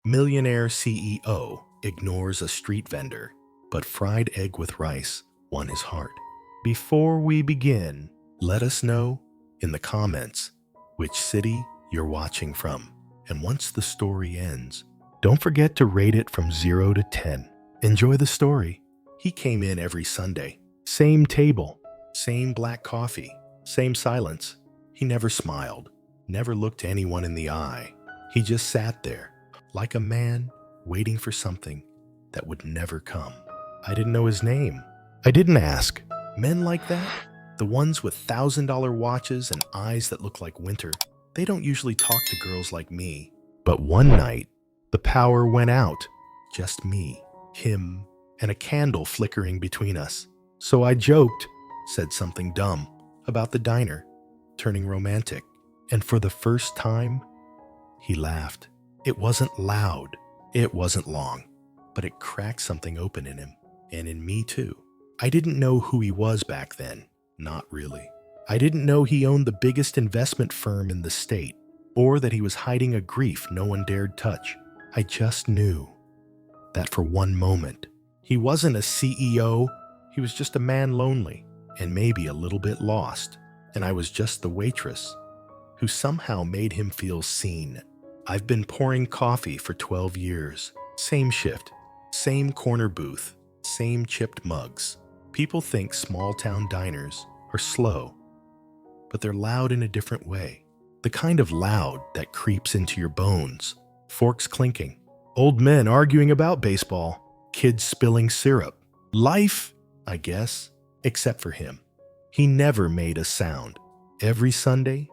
Millionaire CEO ignores a street vendor, but fried egg with rice won his heart. Before we begin, let us know in the comments which city you're watching from. And once the story ends, don't forget to rate it from 0 to 10. Enjoy the story. He came in every Sunday. Same table, same black coffee, same silence. He never smiled, never looked anyone in the eye. He just sat there, like a man waiting for something that would never come. I didn't know his name. I didn't ask. Men like that, the ones with $1,000 watches and eyes that look like winter, they don't usually talk to girls like me. But one night, the power went out. Just me, him, and a candle flickering between us. So I joked, said something dumb about the diner, turning romantic. And for the first time, he laughed. It wasn't loud, it wasn't long, but it cracked something open in him, and in me too. I didn't know who he was back then, not really. I didn't know he owned the biggest investment firm in the state, or that he was hiding a grief no one dared touch. I just knew that for one moment, he wasn't a CEO, he was just a man lonely, and maybe a little bit lost, and I was just the waitress, who somehow made him feel seen. I've been pouring coffee for 12 years. Same shift, same corner booth, same chipped mugs. People think small-town diners are slow, but they're loud in a different way. The kind of loud that creeps into your bones. Forks clinking, old men arguing about baseball, kids spilling syrup. Life, I guess, except for him. He never made a sound. Every Sunday,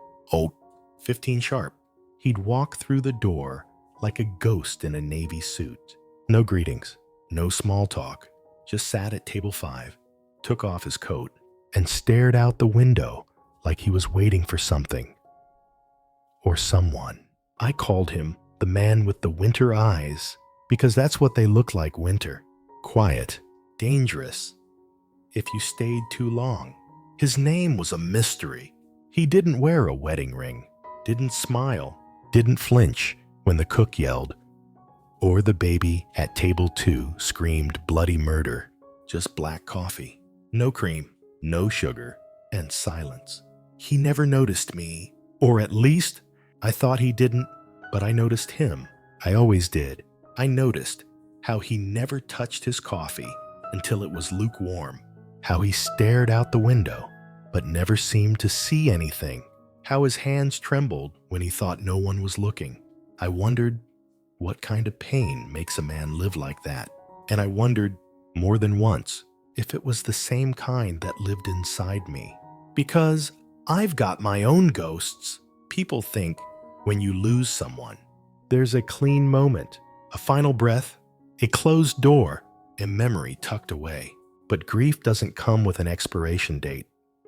15 sharp, he'd walk through the door like a ghost in a navy suit. No greetings, no small talk, just sat at table 5, took off his coat, and stared out the window like he was waiting for something or someone. I called him the man with the winter eyes because that's what they look like winter. Quiet, dangerous, if you stayed too long. His name was a mystery. He didn't wear a wedding ring, didn't smile, didn't flinch when the cook yelled, or the baby at table 2 screamed bloody murder. Just black coffee, no cream, no sugar, and silence. He never noticed me, or at least I thought he didn't, but I noticed him. I always did. I noticed how he never touched his coffee until it was lukewarm, how he stared out the window but never seemed to see anything, how his hands trembled when he thought no one was looking. I wondered what kind of pain makes a man live like that, and I wondered more than once if it was the same kind that lived inside me. Because I've got my own ghosts. People think when you lose someone, there's a clean moment, a final breath, a closed door, a memory tucked away. But grief doesn't come with an expiration date.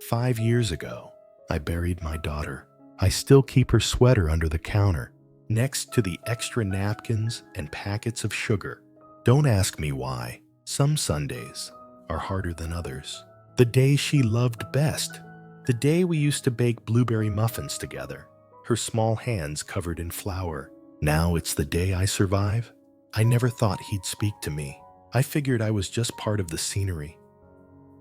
5 years ago, I buried my daughter. I still keep her sweater under the counter, next to the extra napkins and packets of sugar. Don't ask me why. Some Sundays are harder than others. The day she loved best, the day we used to bake blueberry muffins together, her small hands covered in flour. Now it's the day I survive. I never thought he'd speak to me. I figured I was just part of the scenery.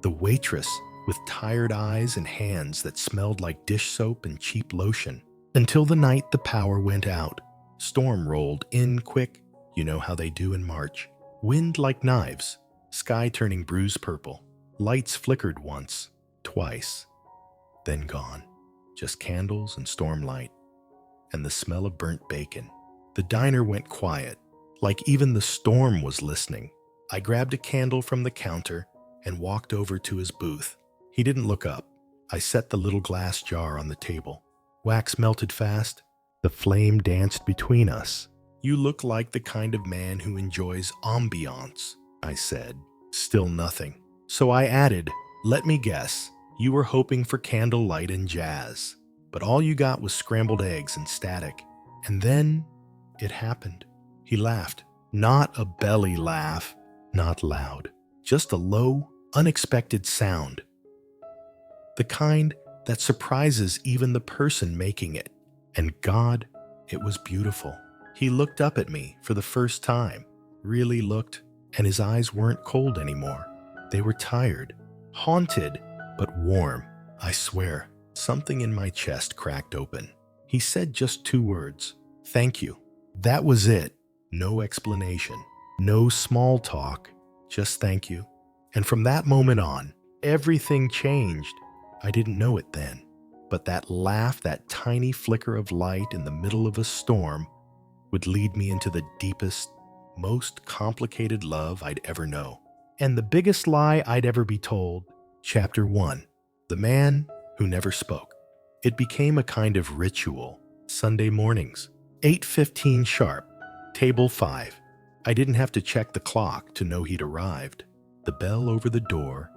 The waitress with tired eyes and hands that smelled like dish soap and cheap lotion. Until the night the power went out. Storm rolled in quick, you know how they do in March. Wind like knives, sky turning bruise purple. Lights flickered once, twice, then gone. Just candles and storm light, and the smell of burnt bacon. The diner went quiet, like even the storm was listening. I grabbed a candle from the counter and walked over to his booth. He didn't look up. I set the little glass jar on the table. Wax melted fast. The flame danced between us. You look like the kind of man who enjoys ambiance, I said. Still nothing. So I added, let me guess, you were hoping for candlelight and jazz, but all you got was scrambled eggs and static. And then it happened. He laughed. Not a belly laugh, not loud. Just a low, unexpected sound. The kind that surprises even the person making it. And God, it was beautiful. He looked up at me for the first time, really looked, and his eyes weren't cold anymore. They were tired, haunted, but warm. I swear, something in my chest cracked open. He said just 2 words, "Thank you." That was it. No explanation, no small talk, just thank you. And from that moment on, everything changed. I didn't know it then, but that laugh, that tiny flicker of light in the middle of a storm, would lead me into the deepest, most complicated love I'd ever know. And the biggest lie I'd ever be told. Chapter 1. The Man Who Never Spoke. It became a kind of ritual. Sunday mornings, 8:15 sharp, table 5. I didn't have to check the clock to know he'd arrived. The bell over the door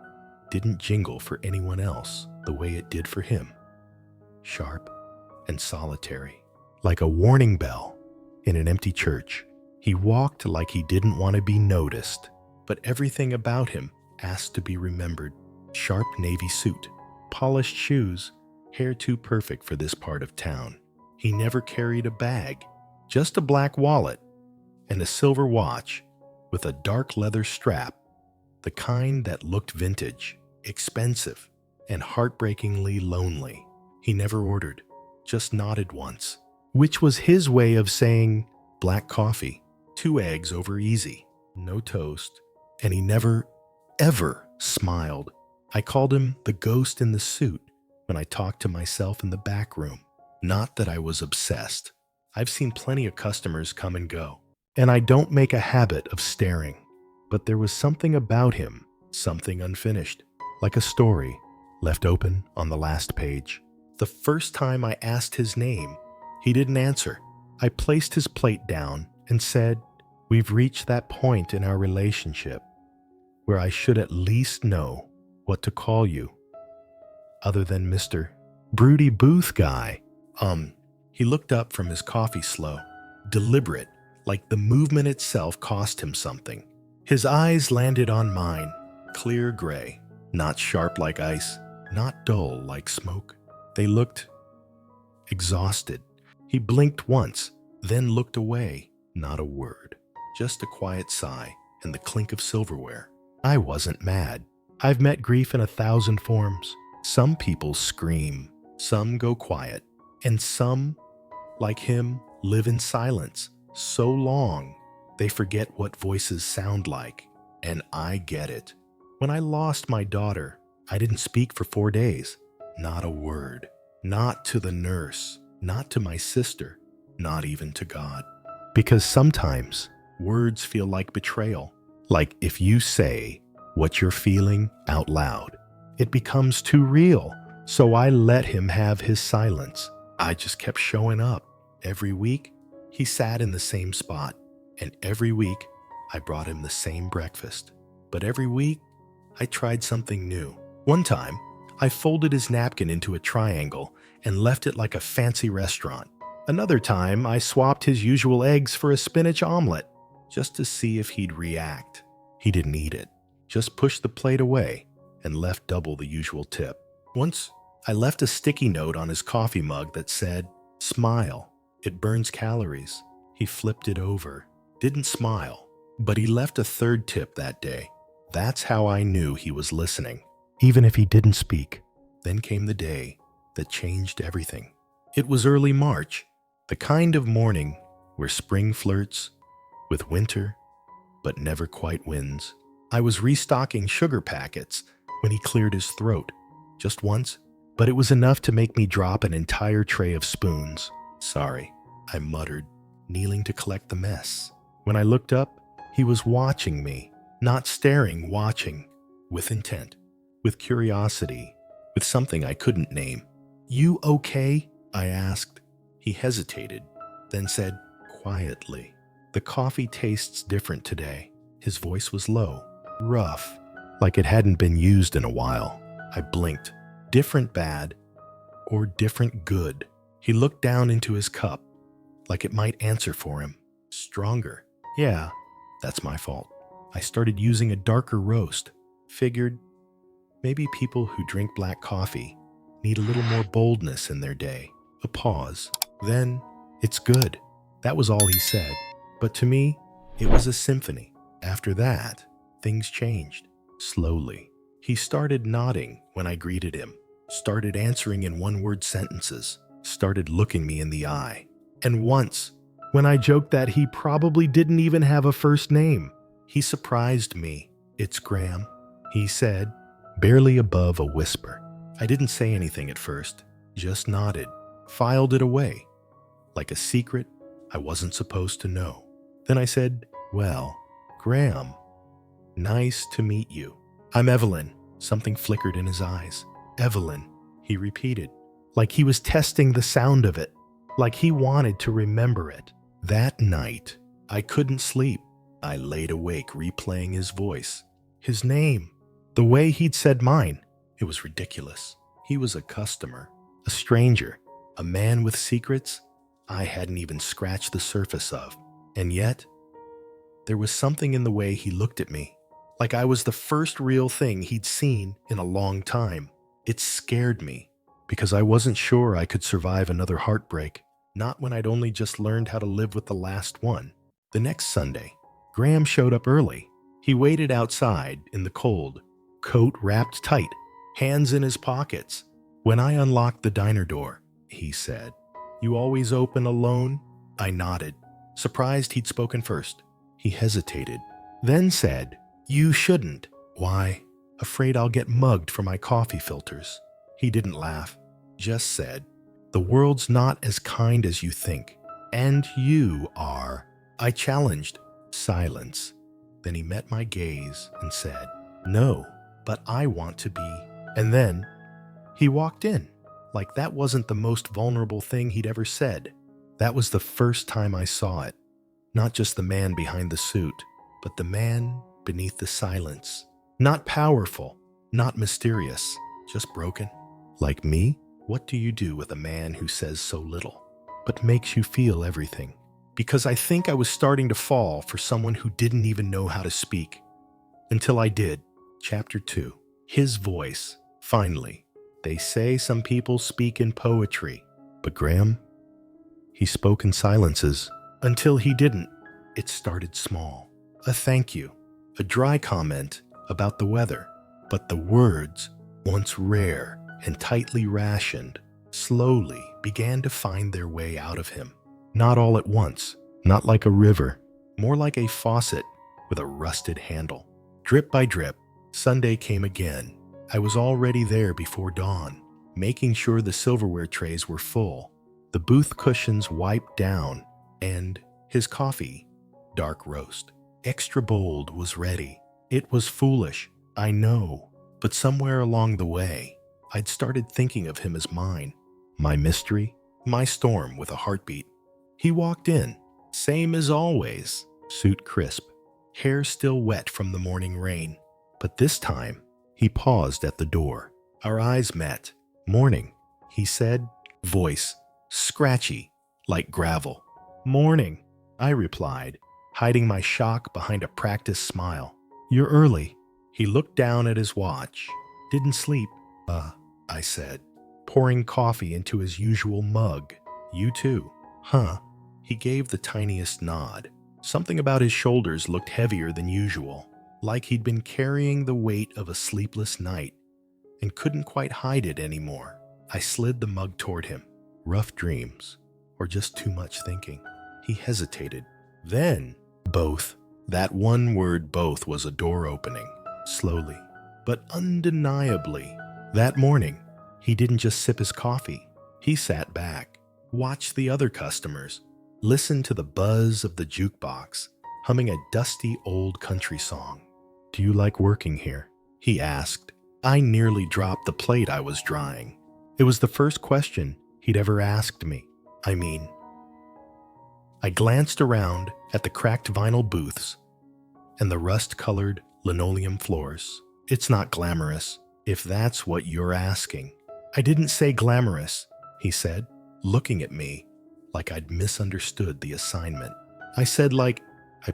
didn't jingle for anyone else the way it did for him. Sharp and solitary, like a warning bell in an empty church. He walked like he didn't want to be noticed, but everything about him asked to be remembered. Sharp navy suit, polished shoes, hair too perfect for this part of town. He never carried a bag, just a black wallet and a silver watch with a dark leather strap, the kind that looked vintage, expensive, and heartbreakingly lonely. He never ordered, just nodded once, which was his way of saying black coffee, 2 eggs over easy, no toast, and he never, ever smiled. I called him the ghost in the suit when I talked to myself in the back room. Not that I was obsessed. I've seen plenty of customers come and go, and I don't make a habit of staring. But there was something about him, something unfinished, like a story left open on the last page. The first time I asked his name, he didn't answer. I placed his plate down and said, "We've reached that point in our relationship where I should at least know what to call you, other than Mr. Broody Booth guy." He looked up from his coffee slow, deliberate, like the movement itself cost him something. His eyes landed on mine, clear gray, not sharp like ice, not dull like smoke. They looked exhausted. He blinked once, then looked away. Not a word, just a quiet sigh and the clink of silverware. I wasn't mad. I've met grief in 1,000 forms. Some people scream, some go quiet, and some, like him, live in silence so long they forget what voices sound like. And I get it. When I lost my daughter, I didn't speak for 4 days. Not a word. Not to the nurse, not to my sister, not even to God. Because sometimes words feel like betrayal. Like if you say what you're feeling out loud, it becomes too real. So I let him have his silence. I just kept showing up. Every week, he sat in the same spot. And every week, I brought him the same breakfast. But every week, I tried something new. One time, I folded his napkin into a triangle and left it like a fancy restaurant. Another time, I swapped his usual eggs for a spinach omelet, just to see if he'd react. He didn't eat it, just pushed the plate away and left double the usual tip. Once, I left a sticky note on his coffee mug that said, "Smile, it burns calories." He flipped it over, didn't smile, but he left a 3rd tip that day. That's how I knew he was listening, even if he didn't speak. Then came the day that changed everything. It was early March, the kind of morning where spring flirts with winter, but never quite wins. I was restocking sugar packets when he cleared his throat, just once, but it was enough to make me drop an entire tray of spoons. "Sorry," I muttered, kneeling to collect the mess. When I looked up, he was watching me, not staring, watching, with intent, with curiosity, with something I couldn't name. "You okay?" I asked. He hesitated, then said quietly, "The coffee tastes different today." His voice was low, rough, like it hadn't been used in a while. I blinked. Different bad, or different good? He looked down into his cup, like it might answer for him. Stronger. Yeah, that's my fault. I started using a darker roast. Figured maybe people who drink black coffee need a little more boldness in their day. A pause. Then, "It's good. That was all he said. But to me, it was a symphony. After that, things changed. Slowly. He started nodding when I greeted him, started answering in one-word sentences, started looking me in the eye. And once, when I joked that he probably didn't even have a first name, he surprised me. "It's Graham," he said, barely above a whisper. I didn't say anything at first, just nodded, filed it away, like a secret I wasn't supposed to know. Then I said, "Well, Graham, nice to meet you. I'm Evelyn." Something flickered in his eyes. "Evelyn," he repeated, like he was testing the sound of it, like he wanted to remember it. That night, I couldn't sleep. I laid awake replaying his voice, his name, the way he'd said mine. It was ridiculous. He was a customer, a stranger, a man with secrets I hadn't even scratched the surface of. And yet, there was something in the way he looked at me, like I was the first real thing he'd seen in a long time. It scared me, because I wasn't sure I could survive another heartbreak, not when I'd only just learned how to live with the last one. The next Sunday, Graham showed up early. He waited outside in the cold, coat wrapped tight, hands in his pockets. When I unlocked the diner door, he said, "You always open alone?" I nodded, surprised he'd spoken first. He hesitated, then said, "You shouldn't." "Why?" "Afraid I'll get mugged for my coffee filters." He didn't laugh, just said, "The world's not as kind as you think, and you are." I challenged. Silence. Then he met my gaze and said, "No, but I want to be." And then he walked in, like that wasn't the most vulnerable thing he'd ever said. That was the first time I saw it. Not just the man behind the suit, but the man beneath the silence. Not powerful, not mysterious, just broken. Like me, what do you do with a man who says so little, but makes you feel everything? Because I think I was starting to fall for someone who didn't even know how to speak. Until I did. Chapter 2. His voice. Finally. They say some people speak in poetry, but Graham, he spoke in silences. Until he didn't. It started small. A thank you. A dry comment about the weather. But the words, once rare and tightly rationed, slowly began to find their way out of him. Not all at once, not like a river, more like a faucet with a rusted handle. Drip by drip, Sunday came again. I was already there before dawn, making sure the silverware trays were full, the booth cushions wiped down, and his coffee, dark roast, extra bold, was ready. It was foolish, I know, but somewhere along the way, I'd started thinking of him as mine. My mystery, my storm with a heartbeat. He walked in, same as always, suit crisp, hair still wet from the morning rain. But this time, he paused at the door. Our eyes met. "Morning," he said, voice scratchy, like gravel. "Morning," I replied, hiding my shock behind a practiced smile. "You're early." He looked down at his watch. "Didn't sleep." I said, pouring coffee into his usual mug. "You too." "Huh." He gave the tiniest nod. Something about his shoulders looked heavier than usual, like he'd been carrying the weight of a sleepless night and couldn't quite hide it anymore. I slid the mug toward him. Rough dreams, or just too much thinking. He hesitated. Then, both. That one word, both, was a door opening, slowly, but undeniably. That morning, he didn't just sip his coffee. He sat back, watched the other customers, listened to the buzz of the jukebox, humming a dusty old country song. "Do you like working here?" he asked. I nearly dropped the plate I was drying. It was the first question he'd ever asked me. I glanced around at the cracked vinyl booths and the rust-colored linoleum floors. "It's not glamorous, if that's what you're asking." "I didn't say glamorous," he said, looking at me like I'd misunderstood the assignment. I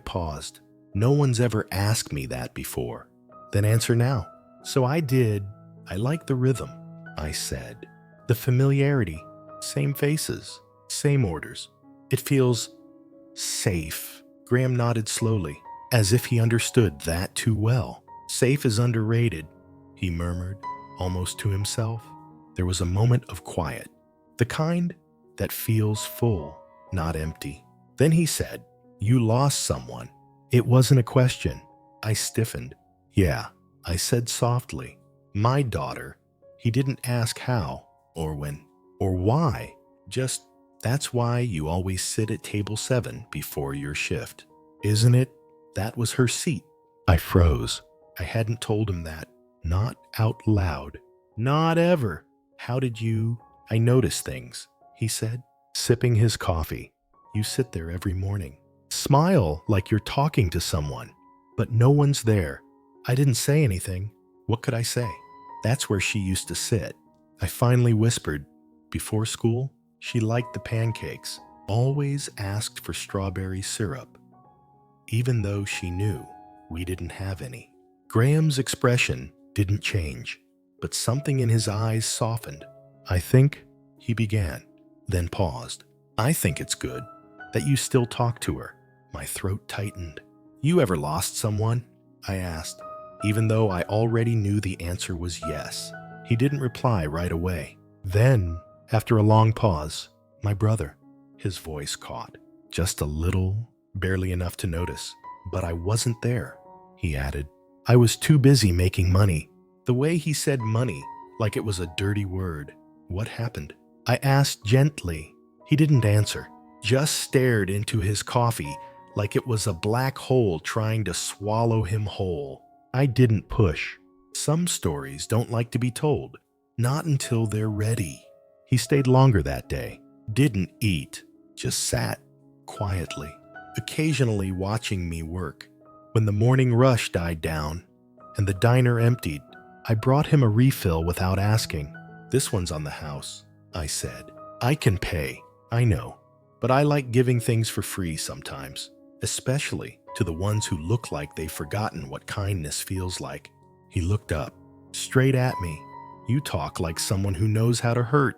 paused. "No one's ever asked me that before." "Then answer now." So I did. "I like the rhythm," I said. "The familiarity, same faces, same orders. It feels Safe. Graham nodded slowly, as if he understood that too well. Safe is underrated, he murmured, almost to himself. There was a moment of quiet, the kind that feels full, not empty. Then he said, "You lost someone." It wasn't a question. I stiffened. "Yeah," I said softly. "My daughter." He didn't ask how, or when, or why. Just, "That's why you always sit at table 7 before your shift, isn't it?" That was her seat. I froze. I hadn't told him that. Not out loud. Not ever. "How did you—" "I notice things," he said, sipping his coffee. "You sit there every morning. Smile like you're talking to someone, but no one's there." I didn't say anything. What could I say? "That's where she used to sit." I finally whispered. Before school, she liked the pancakes, always asked for strawberry syrup, even though she knew we didn't have any. Graham's expression didn't change, but something in his eyes softened. "I think," he began, then paused. "I think it's good that you still talk to her." My throat tightened. "You ever lost someone?" I asked, even though I already knew the answer was yes. He didn't reply right away. Then, after a long pause, "My brother." His voice caught. "Just a little, barely enough to notice. But I wasn't there," he added. "I was too busy making money." The way he said money, like it was a dirty word. "What happened?" I asked gently. He didn't answer, just stared into his coffee like it was a black hole trying to swallow him whole. I didn't push. Some stories don't like to be told, not until they're ready. He stayed longer that day, didn't eat, just sat quietly, occasionally watching me work. When the morning rush died down and the diner emptied, I brought him a refill without asking. "This one's on the house," I said. "I can pay, I know, but I like giving things for free sometimes, especially to the ones who look like they've forgotten what kindness feels like." He looked up, straight at me. "You talk like someone who knows how to hurt,"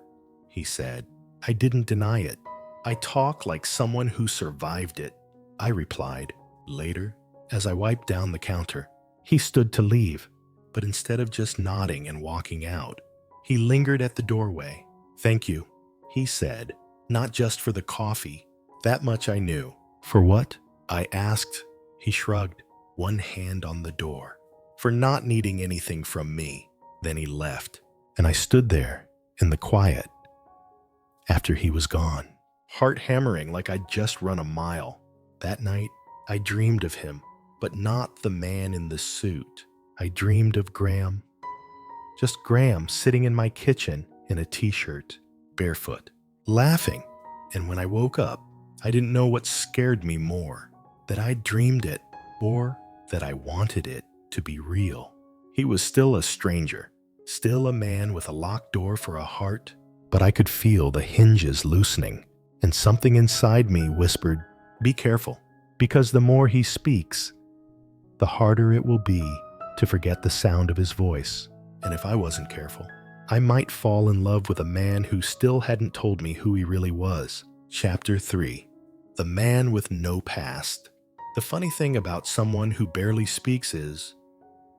he said. I didn't deny it. "I talk like someone who survived it," I replied. Later, as I wiped down the counter, he stood to leave, but instead of just nodding and walking out, he lingered at the doorway. "Thank you," he said, "not just for the coffee." That much I knew. "For what?" I asked. He shrugged, one hand on the door. "For not needing anything from me." Then he left, and I stood there in the quiet after he was gone, heart hammering like I'd just run a mile. That night, I dreamed of him, but not the man in the suit. I dreamed of Graham. Just Graham sitting in my kitchen in a t-shirt, barefoot, laughing. And when I woke up, I didn't know what scared me more, that I'd dreamed it, or that I wanted it to be real. He was still a stranger, still a man with a locked door for a heart, but I could feel the hinges loosening, and something inside me whispered, "Be careful, because the more he speaks, the harder it will be to forget the sound of his voice. And if I wasn't careful, I might fall in love with a man who still hadn't told me who he really was." Chapter 3. The Man with No Past. The funny thing about someone who barely speaks is,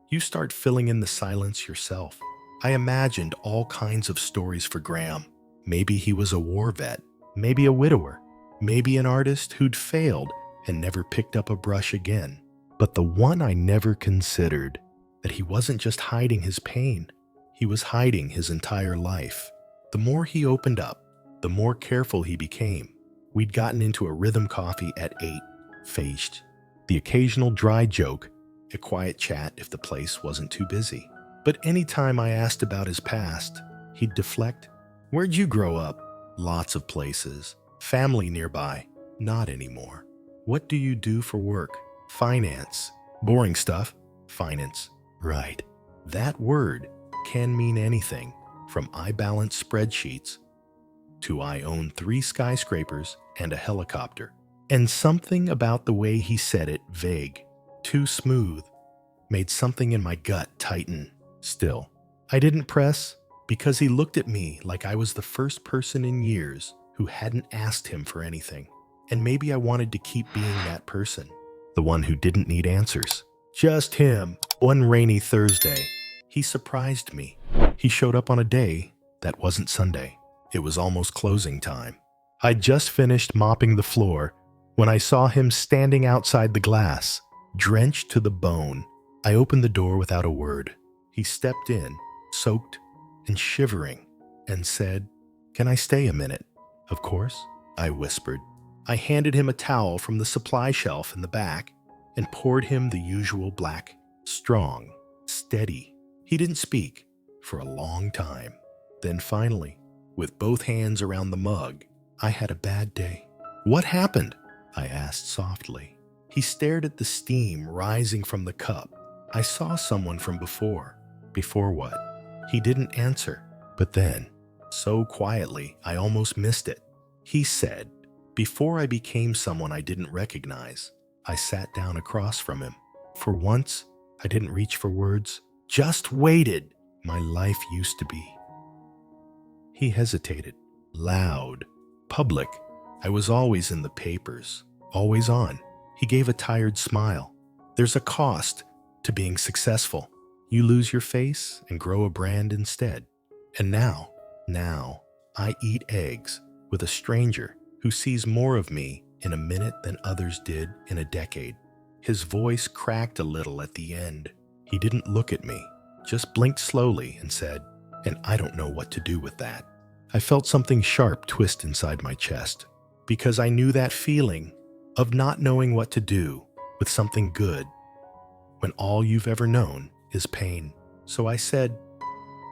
you start filling in the silence yourself. I imagined all kinds of stories for Graham. Maybe he was a war vet, maybe a widower, maybe an artist who'd failed and never picked up a brush again. But the one I never considered, that he wasn't just hiding his pain, he was hiding his entire life. The more he opened up, the more careful he became. We'd gotten into a rhythm coffee at 8, phased. The occasional dry joke, a quiet chat if the place wasn't too busy. But anytime I asked about his past, he'd deflect. "Where'd you grow up?" "Lots of places. Family nearby." "Not anymore." "What do you do for work?" "Finance." "Boring stuff." "Finance." Right. That word can mean anything, from I balance spreadsheets to I own 3 skyscrapers and a helicopter. And something about the way he said it, vague, too smooth, made something in my gut tighten. Still, I didn't press, because he looked at me like I was the first person in years who hadn't asked him for anything. And maybe I wanted to keep being that person, the one who didn't need answers. Just him. One rainy Thursday, he surprised me. He showed up on a day that wasn't Sunday. It was almost closing time. I'd just finished mopping the floor when I saw him standing outside the glass, drenched to the bone. I opened the door without a word. He stepped in, soaked and shivering, and said, "Can I stay a minute?" "Of course," I whispered. I handed him a towel from the supply shelf in the back and poured him the usual black, strong, steady. He didn't speak for a long time. Then finally, with both hands around the mug, I had a bad day. "What happened?" I asked softly. He stared at the steam rising from the cup. "I saw someone from before." "Before what?" He didn't answer, but then, so quietly I almost missed it, he said, "Before I became someone I didn't recognize." I sat down across from him. For once, I didn't reach for words, just waited. My life used to be. He hesitated. Loud. Public. I was always in the papers. Always on. He gave a tired smile. "There's a cost to being successful. You lose your face and grow a brand instead. And now, I eat eggs with a stranger who sees more of me in a minute than others did in a decade." His voice cracked a little at the end. He didn't look at me, just blinked slowly and said, "And I don't know what to do with that." I felt something sharp twist inside my chest, because I knew that feeling of not knowing what to do with something good when all you've ever known is pain. So I said,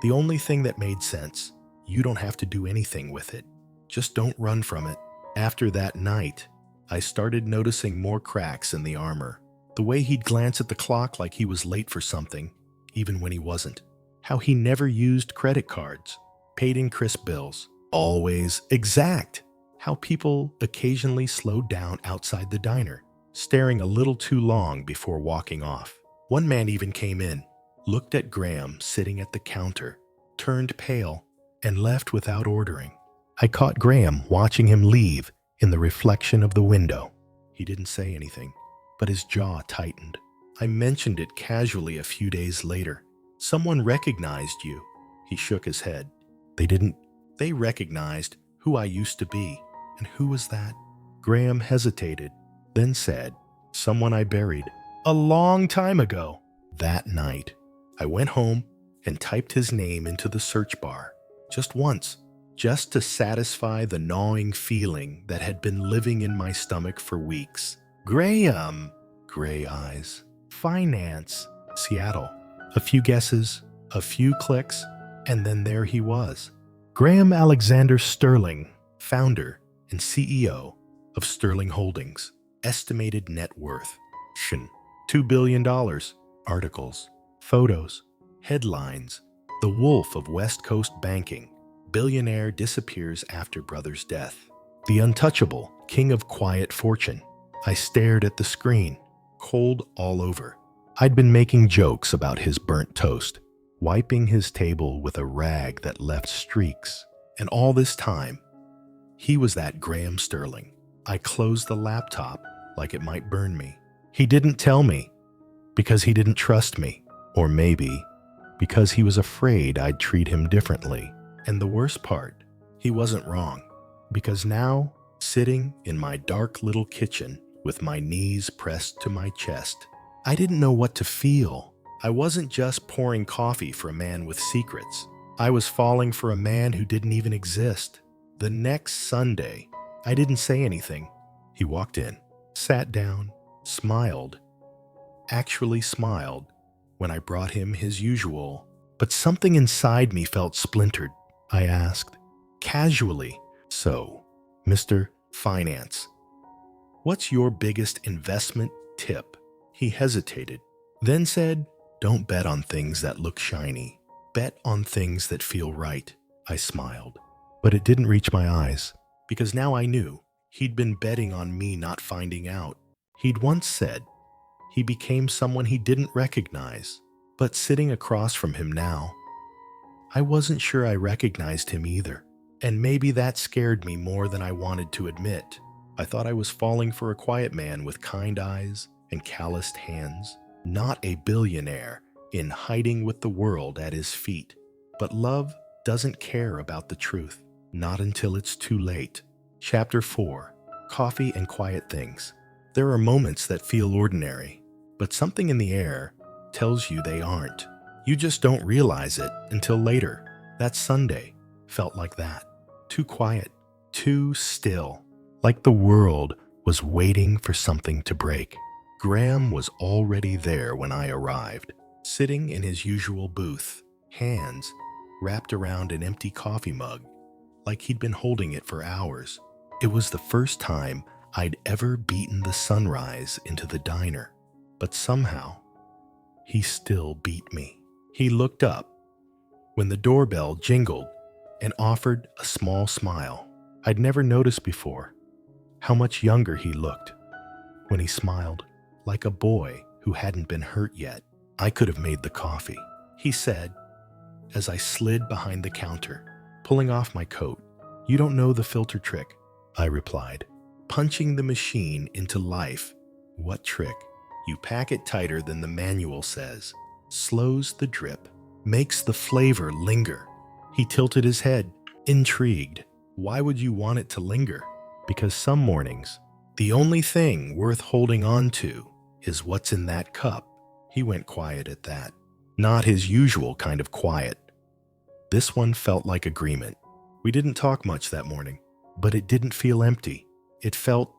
"The only thing that made sense, you don't have to do anything with it. Just don't run from it." After that night, I started noticing more cracks in the armor. The way he'd glance at the clock like he was late for something, even when he wasn't. How he never used credit cards, paid in crisp bills, always exact. How people occasionally slowed down outside the diner, staring a little too long before walking off. One man even came in, looked at Graham sitting at the counter, turned pale, and left without ordering. I caught Graham watching him leave in the reflection of the window. He didn't say anything, but his jaw tightened. I mentioned it casually a few days later. "Someone recognized you." He shook his head. They recognized who I used to be." "And who was that?" Graham hesitated, then said, "Someone I buried a long time ago." That night, I went home and typed his name into the search bar, just once, just to satisfy the gnawing feeling that had been living in my stomach for weeks. "Graham." Gray eyes. "Finance." Seattle. A few guesses, a few clicks, and then there he was. Graham Alexander Sterling, founder and CEO of Sterling Holdings. Estimated net worth, $2 billion. Articles, photos, headlines. The Wolf of West Coast Banking. Billionaire disappears after brother's death. The untouchable king of quiet fortune. I stared at the screen, cold all over. I'd been making jokes about his burnt toast, wiping his table with a rag that left streaks. And all this time, he was that Graham Sterling. I closed the laptop like it might burn me. He didn't tell me because he didn't trust me, or maybe because he was afraid I'd treat him differently. And the worst part, he wasn't wrong, because now, sitting in my dark little kitchen with my knees pressed to my chest, I didn't know what to feel. I wasn't just pouring coffee for a man with secrets. I was falling for a man who didn't even exist. The next Sunday, I didn't say anything. He walked in, sat down, smiled, actually smiled when I brought him his usual, but something inside me felt splintered. I asked, casually, "So, Mr. Finance, what's your biggest investment tip?" He hesitated, then said, "Don't bet on things that look shiny. Bet on things that feel right." I smiled, but it didn't reach my eyes, because now I knew he'd been betting on me not finding out. He'd once said he became someone he didn't recognize, but sitting across from him now, I wasn't sure I recognized him either, and maybe that scared me more than I wanted to admit. I thought I was falling for a quiet man with kind eyes and calloused hands, not a billionaire in hiding with the world at his feet. But love doesn't care about the truth, not until it's too late. Chapter 4. Coffee and Quiet Things. There are moments that feel ordinary, but something in the air tells you they aren't. You just don't realize it until later. That Sunday felt like that. Too quiet, too still, like the world was waiting for something to break. Graham was already there when I arrived, sitting in his usual booth, hands wrapped around an empty coffee mug, like he'd been holding it for hours. It was the first time I'd ever beaten the sunrise into the diner, but somehow he still beat me. He looked up when the doorbell jingled and offered a small smile. I'd never noticed before how much younger he looked when he smiled, like a boy who hadn't been hurt yet. I could have made the coffee, he said, as I slid behind the counter, pulling off my coat. You don't know the filter trick, I replied, punching the machine into life. What trick? You pack it tighter than the manual says, slows the drip, makes the flavor linger. He tilted his head, intrigued. Why would you want it to linger? Because some mornings, the only thing worth holding on to is what's in that cup. He went quiet at that. Not his usual kind of quiet. This one felt like agreement. We didn't talk much that morning, but it didn't feel empty. It felt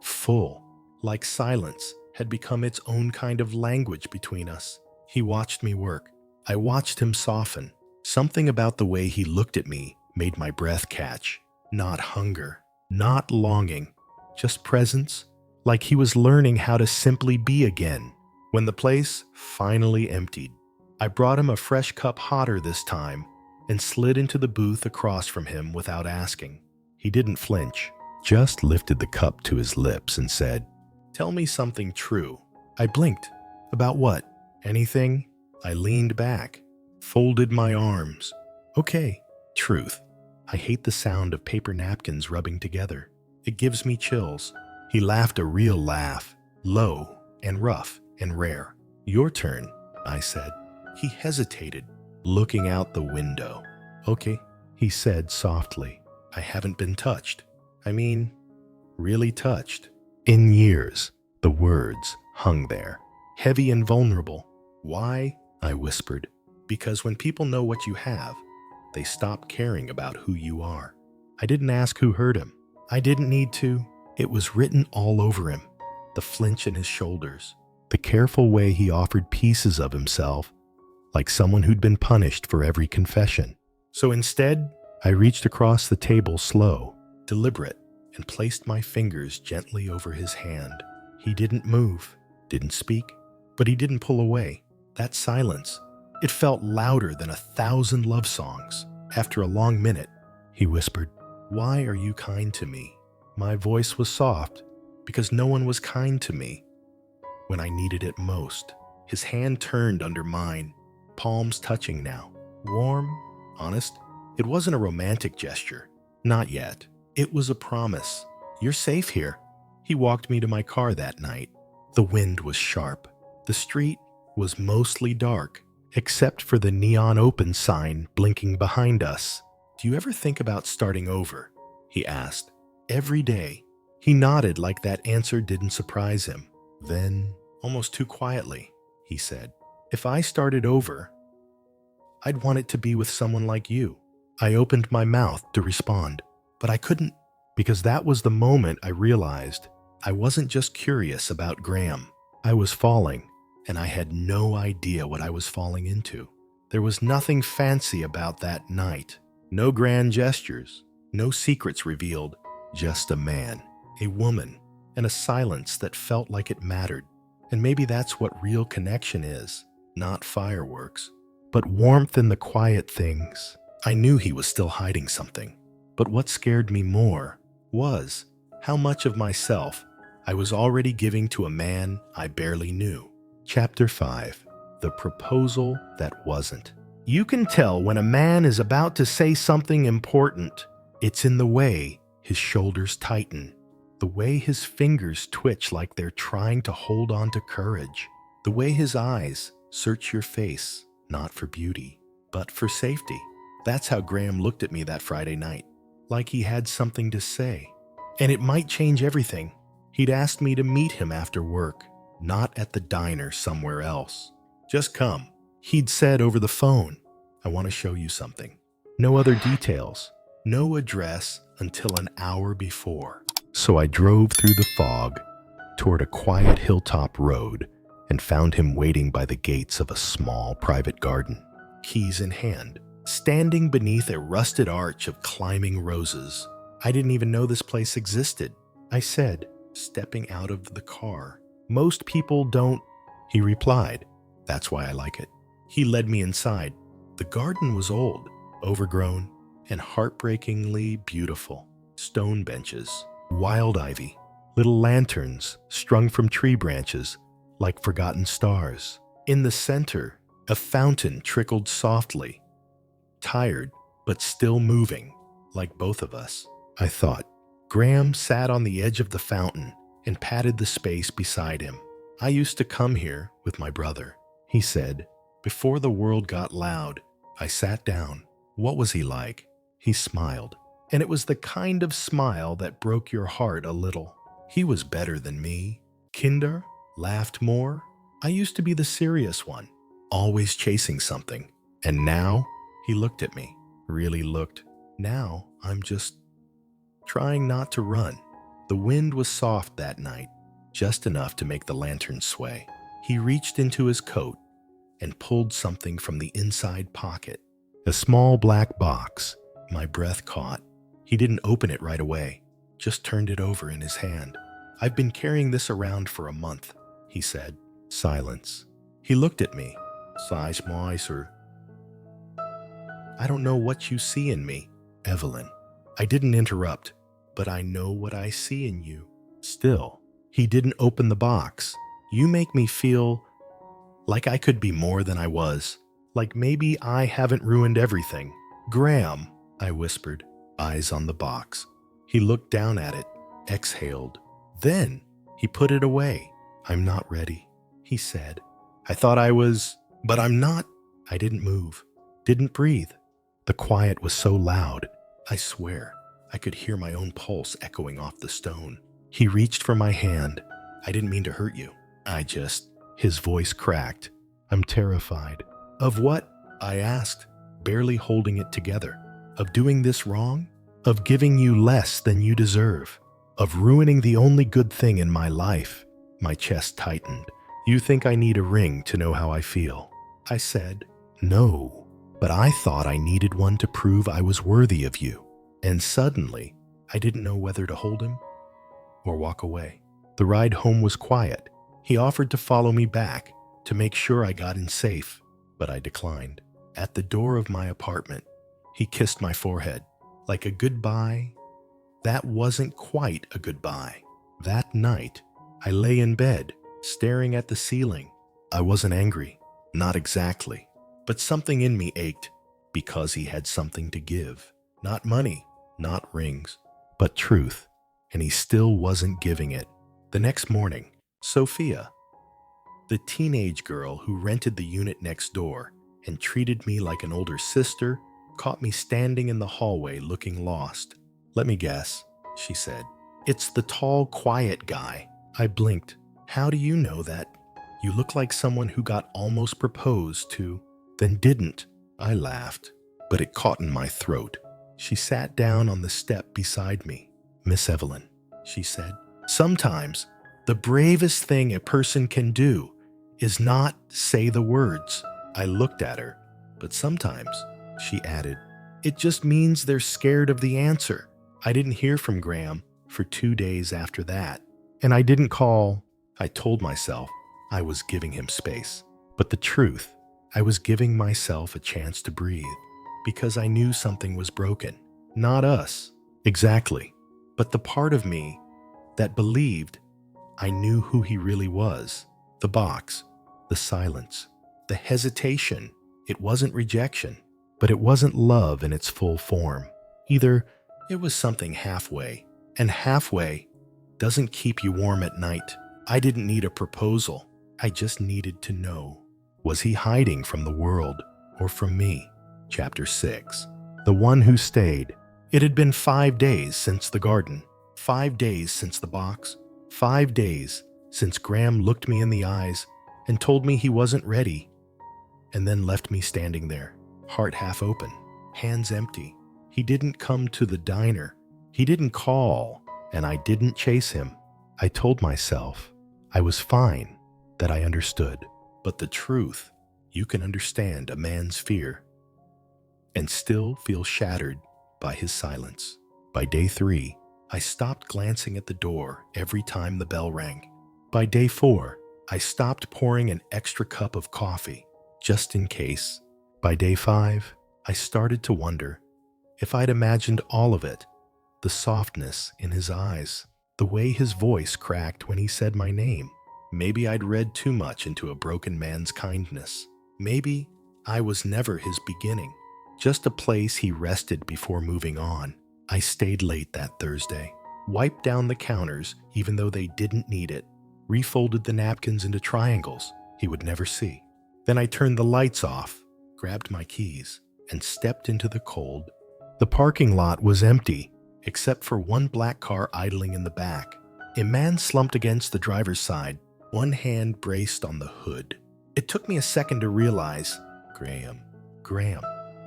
full, like silence had become its own kind of language between us. He watched me work. I watched him soften. Something about the way he looked at me made my breath catch. Not hunger, not longing, just presence, like he was learning how to simply be again. When the place finally emptied, I brought him a fresh cup hotter this time and slid into the booth across from him without asking. He didn't flinch, just lifted the cup to his lips and said, "Tell me something true." I blinked. About what? Anything? I leaned back, folded my arms. Okay, truth. I hate the sound of paper napkins rubbing together. It gives me chills. He laughed a real laugh, low and rough and rare. Your turn, I said. He hesitated, looking out the window. Okay, he said softly. I haven't been touched. I mean, really touched. In years, the words hung there, heavy and vulnerable. Why? I whispered. Because when people know what you have, they stop caring about who you are. I didn't ask who hurt him. I didn't need to. It was written all over him. The flinch in his shoulders, the careful way he offered pieces of himself, like someone who'd been punished for every confession. So instead, I reached across the table slow, deliberate, and placed my fingers gently over his hand. He didn't move, didn't speak, but he didn't pull away. That silence, it felt louder than 1,000 love songs. After a long minute, he whispered, "Why are you kind to me?" My voice was soft because no one was kind to me when I needed it most. His hand turned under mine, palms touching now. Warm, honest. It wasn't a romantic gesture. Not yet. It was a promise. You're safe here. He walked me to my car that night. The wind was sharp. The street was mostly dark, except for the neon open sign blinking behind us. Do you ever think about starting over? He asked. Every day. He nodded like that answer didn't surprise him. Then, almost too quietly, he said, if I started over, I'd want it to be with someone like you. I opened my mouth to respond, but I couldn't, because that was the moment I realized I wasn't just curious about Graham. I was falling, and I had no idea what I was falling into. There was nothing fancy about that night. No grand gestures, no secrets revealed, just a man, a woman, and a silence that felt like it mattered. And maybe that's what real connection is, not fireworks, but warmth in the quiet things. I knew he was still hiding something, but what scared me more was how much of myself I was already giving to a man I barely knew. Chapter 5. The Proposal That Wasn't. You can tell when a man is about to say something important. It's in the way his shoulders tighten, The way his fingers twitch like they're trying to hold on to courage. The way his eyes search your face, not for beauty, but for safety. That's how Graham looked at me that Friday night, like he had something to say. And it might change everything. He'd asked me to meet him after work, not at the diner somewhere else. Just come, he'd said over the phone. I want to show you something. No other details, no address until an hour before. So I drove through the fog toward a quiet hilltop road and found him waiting by the gates of a small private garden, keys in hand, standing beneath a rusted arch of climbing roses. I didn't even know this place existed, I said, stepping out of the car. Most people don't, he replied. That's why I like it. He led me inside. The garden was old, overgrown, and heartbreakingly beautiful. Stone benches, wild ivy, little lanterns strung from tree branches like forgotten stars. In the center, a fountain trickled softly, tired but still moving, like both of us, I thought. Graham sat on the edge of the fountain and patted the space beside him. I used to come here with my brother, he said. Before the world got loud, I sat down. What was he like? He smiled, and it was the kind of smile that broke your heart a little. He was better than me. Kinder laughed more. I used to be the serious one, always chasing something. And now, he looked at me, really looked. Now, I'm just trying not to run. The wind was soft that night, just enough to make the lantern sway. He reached into his coat and pulled something from the inside pocket. A small black box. My breath caught. He didn't open it right away, just turned it over in his hand. I've been carrying this around for a month, he said. Silence. He looked at me. Size miser. I don't know what you see in me, Evelyn. I didn't interrupt, but I know what I see in you. Still, he didn't open the box. You make me feel like I could be more than I was. Like maybe I haven't ruined everything. Graham, I whispered, eyes on the box. He looked down at it, exhaled. Then he put it away. I'm not ready, he said. I thought I was, but I'm not. I didn't move, didn't breathe. The quiet was so loud, I swear, I could hear my own pulse echoing off the stone. He reached for my hand. I didn't mean to hurt you. His voice cracked. I'm terrified. Of what? I asked, barely holding it together. Of doing this wrong? Of giving you less than you deserve? Of ruining the only good thing in my life? My chest tightened. You think I need a ring to know how I feel? I said, no, but I thought I needed one to prove I was worthy of you. And suddenly, I didn't know whether to hold him or walk away. The ride home was quiet. He offered to follow me back to make sure I got in safe, but I declined. At the door of my apartment, he kissed my forehead like a goodbye. That wasn't quite a goodbye. That night, I lay in bed, staring at the ceiling. I wasn't angry, not exactly, but something in me ached because he had something to give. Not money, not rings, but truth, and he still wasn't giving it. The next morning, Sophia, the teenage girl who rented the unit next door and treated me like an older sister, caught me standing in the hallway looking lost. Let me guess, she said. It's the tall, quiet guy. I blinked. How do you know that? You look like someone who got almost proposed to, then didn't. I laughed, but it caught in my throat. She sat down on the step beside me. Miss Evelyn, she said, sometimes the bravest thing a person can do is not say the words. I looked at her, but sometimes, she added, it just means they're scared of the answer. I didn't hear from Graham for 2 days after that, and I didn't call. I told myself I was giving him space, but the truth, I was giving myself a chance to breathe because I knew something was broken. Not us, exactly, but the part of me that believed I knew who he really was. The box, the silence, the hesitation. It wasn't rejection, but it wasn't love in its full form. Either it was something halfway, and halfway doesn't keep you warm at night. I didn't need a proposal. I just needed to know. Was he hiding from the world or from me? Chapter 6. The One Who Stayed. It had been 5 days since the garden, 5 days since the box, 5 days since Graham looked me in the eyes and told me he wasn't ready, and then left me standing there, heart half open, hands empty. He didn't come to the diner. He didn't call, and I didn't chase him. I told myself I was fine, that I understood. But the truth, you can understand a man's fear and still feel shattered by his silence. By day 3, I stopped glancing at the door every time the bell rang. By day 4, I stopped pouring an extra cup of coffee, just in case. By day 5, I started to wonder if I'd imagined all of it, the softness in his eyes, the way his voice cracked when he said my name. Maybe I'd read too much into a broken man's kindness. Maybe I was never his beginning, just a place he rested before moving on. I stayed late that Thursday, wiped down the counters even though they didn't need it, refolded the napkins into triangles he would never see. Then I turned the lights off, grabbed my keys, and stepped into the cold. The parking lot was empty, except for one black car idling in the back. A man slumped against the driver's side, one hand braced on the hood. It took me a second to realize, Graham.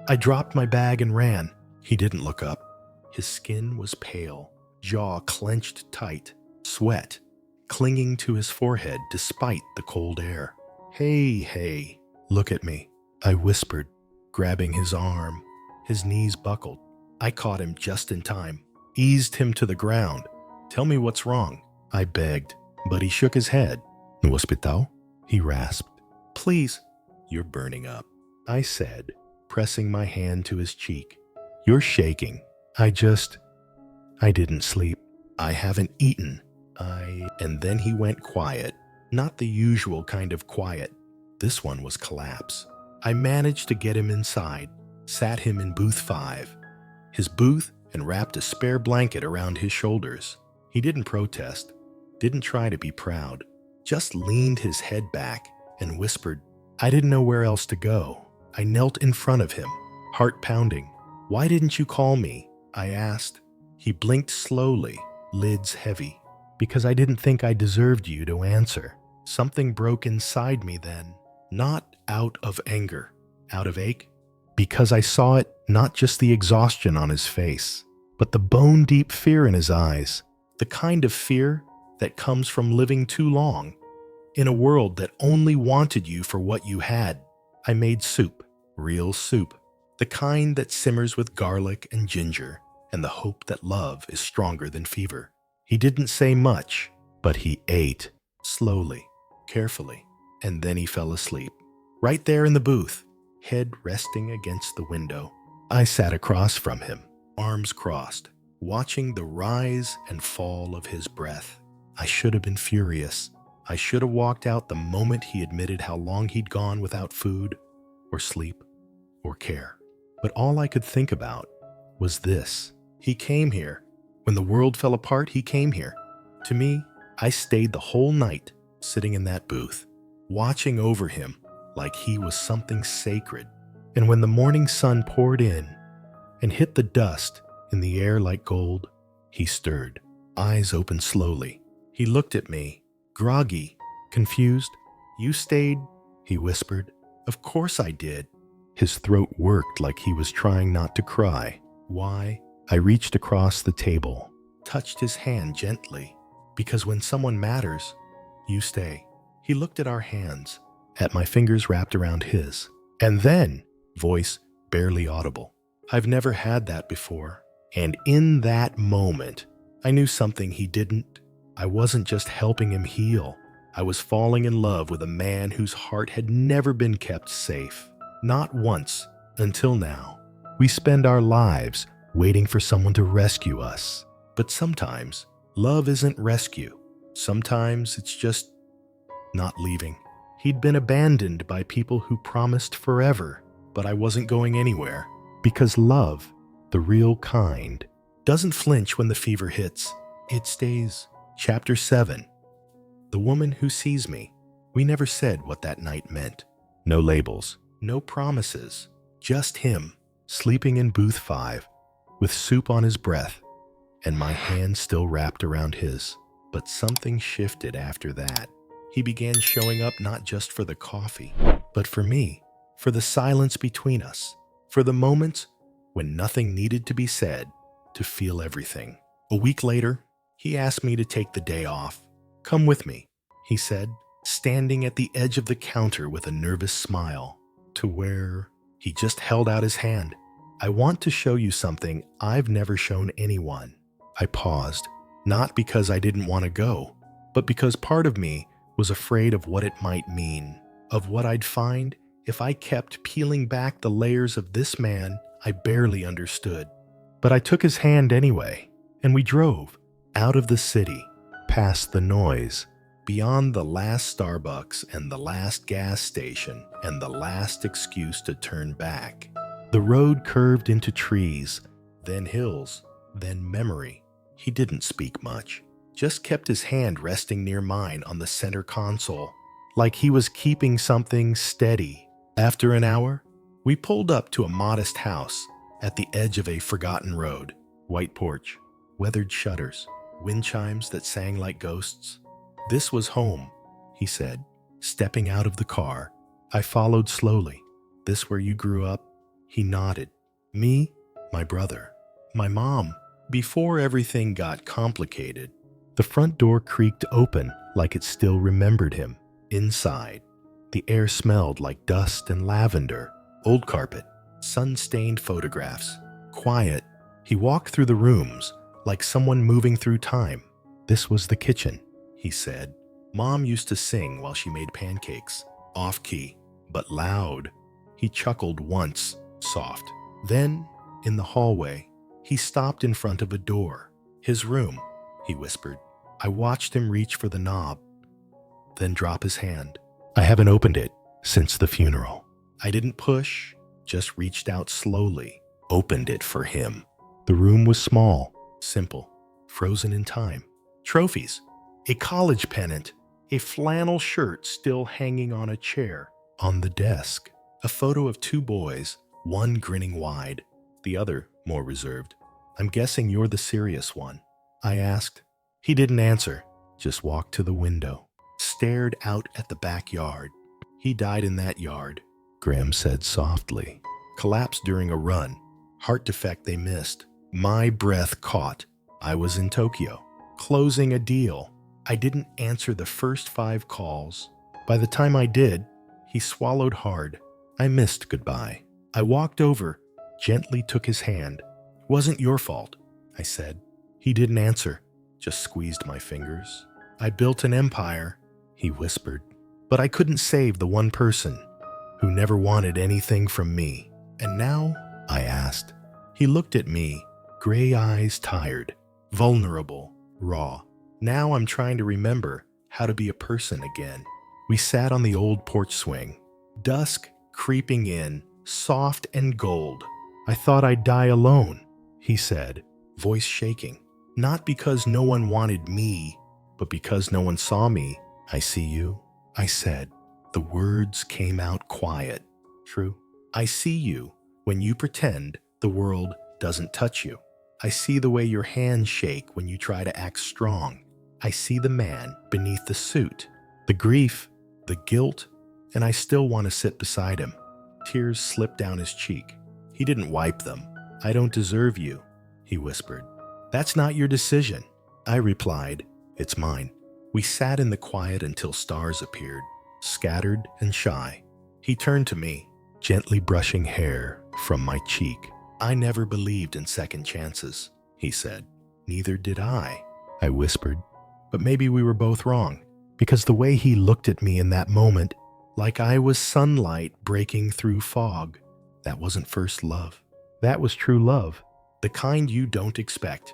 I dropped my bag and ran. He didn't look up. His skin was pale, jaw clenched tight, sweat clinging to his forehead despite the cold air. Hey, look at me, I whispered, grabbing his arm. His knees buckled. I caught him just in time, eased him to the ground. Tell me what's wrong, I begged, but he shook his head. No hospital? He rasped. Please. You're burning up, I said, pressing my hand to his cheek. You're shaking. I didn't sleep. I haven't eaten. And then he went quiet. Not the usual kind of quiet. This one was collapse. I managed to get him inside, sat him in booth 5. His booth, and wrapped a spare blanket around his shoulders. He didn't protest, didn't try to be proud, just leaned his head back and whispered. I didn't know where else to go. I knelt in front of him, heart pounding. Why didn't you call me? I asked. He blinked slowly, lids heavy. Because I didn't think I deserved you to answer. Something broke inside me then, not out of anger, out of ache. Because I saw it, not just the exhaustion on his face, but the bone-deep fear in his eyes, the kind of fear that comes from living too long in a world that only wanted you for what you had. I made soup, real soup, the kind that simmers with garlic and ginger, and the hope that love is stronger than fever. He didn't say much, but he ate, slowly, carefully, and then he fell asleep, right there in the booth, head resting against the window. I sat across from him, arms crossed, watching the rise and fall of his breath. I should have been furious. I should have walked out the moment he admitted how long he'd gone without food, or sleep, or care. But all I could think about was this. He came here. When the world fell apart, he came here. To me, I stayed the whole night, sitting in that booth, watching over him like he was something sacred. And when the morning sun poured in and hit the dust in the air like gold, he stirred, eyes open slowly. He looked at me, groggy, confused. You stayed, he whispered. Of course I did. His throat worked like he was trying not to cry. Why? I reached across the table, touched his hand gently. Because when someone matters, you stay. He looked at our hands, at my fingers wrapped around his. And then, voice barely audible. I've never had that before. And in that moment, I knew something he didn't. I wasn't just helping him heal. I was falling in love with a man whose heart had never been kept safe. Not once, until now. We spend our lives waiting for someone to rescue us. But sometimes, love isn't rescue. Sometimes it's just not leaving. He'd been abandoned by people who promised forever, but I wasn't going anywhere. Because love, the real kind, doesn't flinch when the fever hits. It stays Chapter 7. The Woman Who Sees Me. We never said what that night meant. No labels, no promises, just him, sleeping in booth 5, with soup on his breath, and my hand still wrapped around his. But something shifted after that. He began showing up not just for the coffee, but for me, for the silence between us, for the moments when nothing needed to be said, to feel everything. A week later, he asked me to take the day off. "Come with me," he said, standing at the edge of the counter with a nervous smile, to where he just held out his hand. "I want to show you something I've never shown anyone." I paused, not because I didn't want to go, but because part of me was afraid of what it might mean, of what I'd find if I kept peeling back the layers of this man I barely understood. But I took his hand anyway, and we drove out of the city, past the noise, beyond the last Starbucks and the last gas station and the last excuse to turn back. The road curved into trees, then hills, then memory. He didn't speak much, just kept his hand resting near mine on the center console, like he was keeping something steady. After an hour, we pulled up to a modest house at the edge of a forgotten road. White porch, weathered shutters, wind chimes that sang like ghosts. "This was home," he said, stepping out of the car. I followed slowly. "This where you grew up?" He nodded. "Me, my brother, my mom." Before everything got complicated, the front door creaked open like it still remembered him. Inside, the air smelled like dust and lavender, old carpet, sun-stained photographs. Quiet, he walked through the rooms like someone moving through time. "This was the kitchen," he said. "Mom used to sing while she made pancakes, off-key, but loud." He chuckled once, soft. Then, in the hallway, he stopped in front of a door. "His room," he whispered. I watched him reach for the knob, then drop his hand. "I haven't opened it since the funeral." I didn't push, just reached out slowly, opened it for him. The room was small, simple, frozen in time. Trophies, a college pennant, a flannel shirt still hanging on a chair. On the desk, a photo of 2 boys, one grinning wide, the other more reserved. "I'm guessing you're the serious one," I asked. He didn't answer, just walked to the window, stared out at the backyard. "He died in that yard," Graham said softly. "Collapsed during a run. Heart defect they missed. My breath caught. I was in Tokyo, closing a deal. I didn't answer the first 5 calls. By the time I did, he swallowed hard. I missed goodbye. I walked over, gently took his hand. "Wasn't your fault," I said. He didn't answer, just squeezed my fingers. "I built an empire," he whispered, "but I couldn't save the one person who never wanted anything from me." "And now?" I asked. He looked at me, gray eyes tired, vulnerable, raw. "Now I'm trying to remember how to be a person again." We sat on the old porch swing, dusk creeping in, soft and gold. "I thought I'd die alone," he said, voice shaking. "Not because no one wanted me, but because no one saw me." "I see you," I said. The words came out quiet. True. "I see you when you pretend the world doesn't touch you. I see the way your hands shake when you try to act strong. I see the man beneath the suit, the grief, the guilt, and I still want to sit beside him." Tears slipped down his cheek. He didn't wipe them. "I don't deserve you," he whispered. "That's not your decision," I replied. "It's mine." We sat in the quiet until stars appeared, scattered and shy. He turned to me, gently brushing hair from my cheek. "I never believed in second chances," he said. "Neither did I whispered. But maybe we were both wrong, because the way he looked at me in that moment, like I was sunlight breaking through fog, that wasn't first love. That was true love. The kind you don't expect,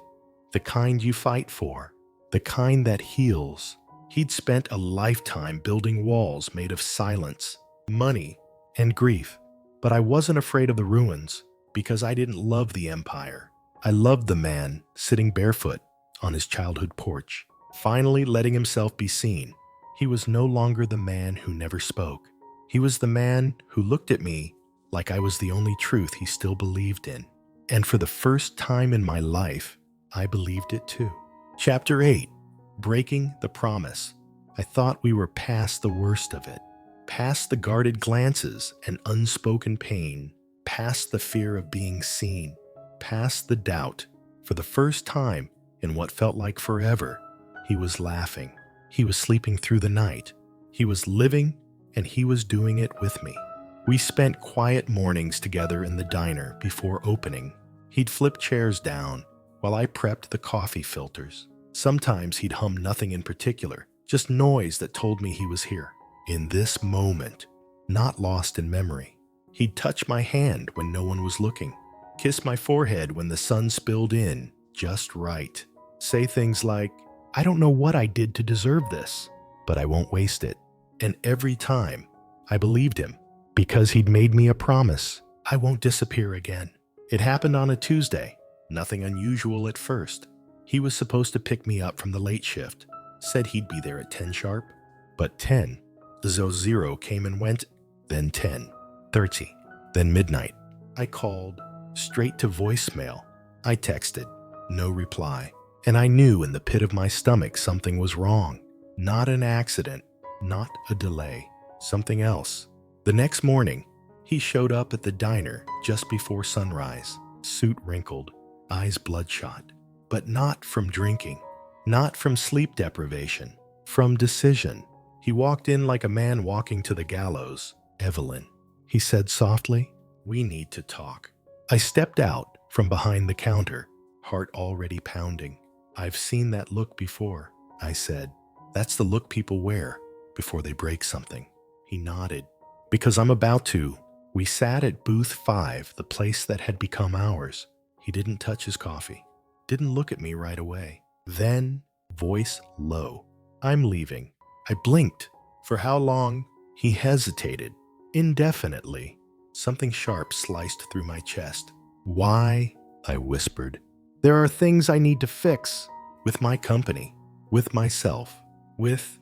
the kind you fight for, the kind that heals. He'd spent a lifetime building walls made of silence, money, and grief. But I wasn't afraid of the ruins, because I didn't love the empire. I loved the man sitting barefoot on his childhood porch. finally letting himself be seen. He was no longer the man who never spoke. He was the man who looked at me like I was the only truth he still believed in. And for the first time in my life, I believed it too. Chapter 8. Breaking the Promise. I thought we were past the worst of it. Past the guarded glances and unspoken pain. Past the fear of being seen. Past the doubt. For the first time in what felt like forever, he was laughing. He was sleeping through the night. He was living, and he was doing it with me. We spent quiet mornings together in the diner before opening. He'd flip chairs down while I prepped the coffee filters. Sometimes he'd hum nothing in particular, just noise that told me he was here. In this moment, not lost in memory. He'd touch my hand when no one was looking, kiss my forehead when the sun spilled in just right, say things like, "I don't know what I did to deserve this, but I won't waste it." And every time, I believed him, because he'd made me a promise. I won't disappear again. It happened on a Tuesday, nothing unusual at first. He was supposed to pick me up from the late shift, said he'd be there at 10 sharp, but 10, so 0 came and went, then 10:30, then midnight. I called, straight to voicemail. I texted, no reply. And I knew in the pit of my stomach something was wrong. Not an accident, not a delay, something else. The next morning, he showed up at the diner just before sunrise, suit wrinkled, eyes bloodshot. But not from drinking, not from sleep deprivation, from decision. He walked in like a man walking to the gallows. "Evelyn," he said softly, "we need to talk." I stepped out from behind the counter, heart already pounding. "I've seen that look before," I said. "That's the look people wear before they break something." He nodded. "Because I'm about to." We sat at booth 5, the place that had become ours. He didn't touch his coffee, didn't look at me right away. Then, voice low, "I'm leaving." I blinked. For how long? He hesitated. Indefinitely. Something sharp sliced through my chest. "Why?" I whispered. "There are things I need to fix. With my company. With myself. With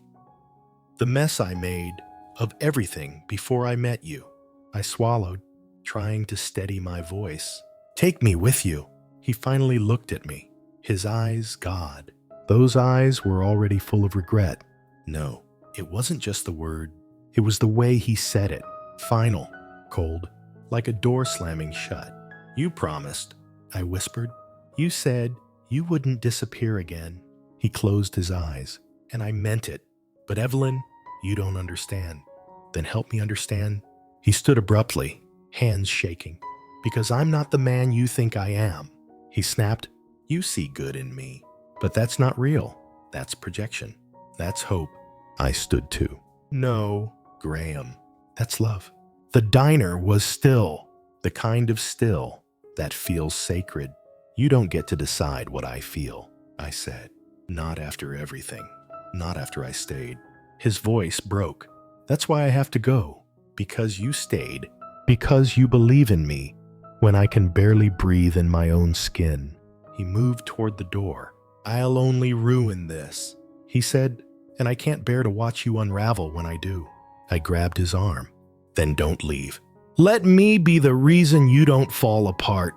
the mess I made of everything before I met you." I swallowed, trying to steady my voice. "Take me with you." He finally looked at me. His eyes, God. Those eyes were already full of regret. No, it wasn't just the word. It was the way he said it. Final, cold, like a door slamming shut. "You promised," I whispered. "You said you wouldn't disappear again." He closed his eyes, and I meant it. "But Evelyn, you don't understand." "Then help me understand." He stood abruptly, hands shaking. "Because I'm not the man you think I am." He snapped. "You see good in me. But that's not real. That's projection. That's hope." I stood too. "No, Graham. That's love." The diner was still, the kind of still that feels sacred. "You don't get to decide what I feel," I said. "Not after everything. Not after I stayed." His voice broke. "That's why I have to go. Because you stayed. Because you believe in me when I can barely breathe in my own skin." He moved toward the door. "I'll only ruin this," he said, "and I can't bear to watch you unravel when I do." I grabbed his arm. "Then don't leave. Let me be the reason you don't fall apart."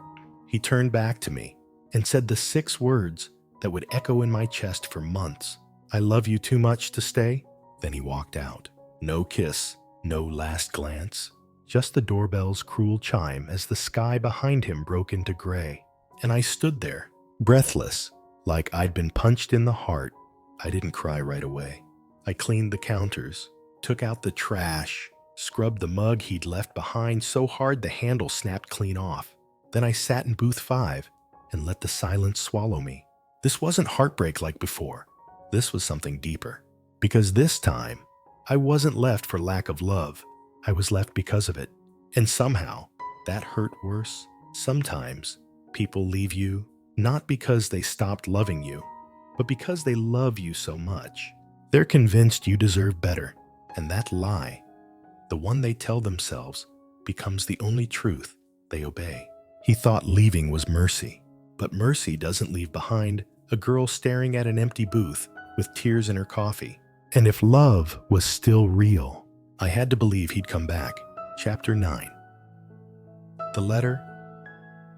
He turned back to me and said the 6 words that would echo in my chest for months. "I love you too much to stay." Then he walked out. No kiss, no last glance, just the doorbell's cruel chime as the sky behind him broke into gray. And I stood there, breathless, like I'd been punched in the heart. I didn't cry right away. I cleaned the counters, took out the trash, scrubbed the mug he'd left behind so hard the handle snapped clean off. Then I sat in booth 5 and let the silence swallow me. This wasn't heartbreak like before. This was something deeper. Because this time, I wasn't left for lack of love. I was left because of it. And somehow, that hurt worse. Sometimes, people leave you not because they stopped loving you, but because they love you so much. They're convinced you deserve better. And that lie, the one they tell themselves, becomes the only truth they obey. He thought leaving was mercy. But mercy doesn't leave behind a girl staring at an empty booth with tears in her coffee. And if love was still real, I had to believe he'd come back. Chapter 9. The letter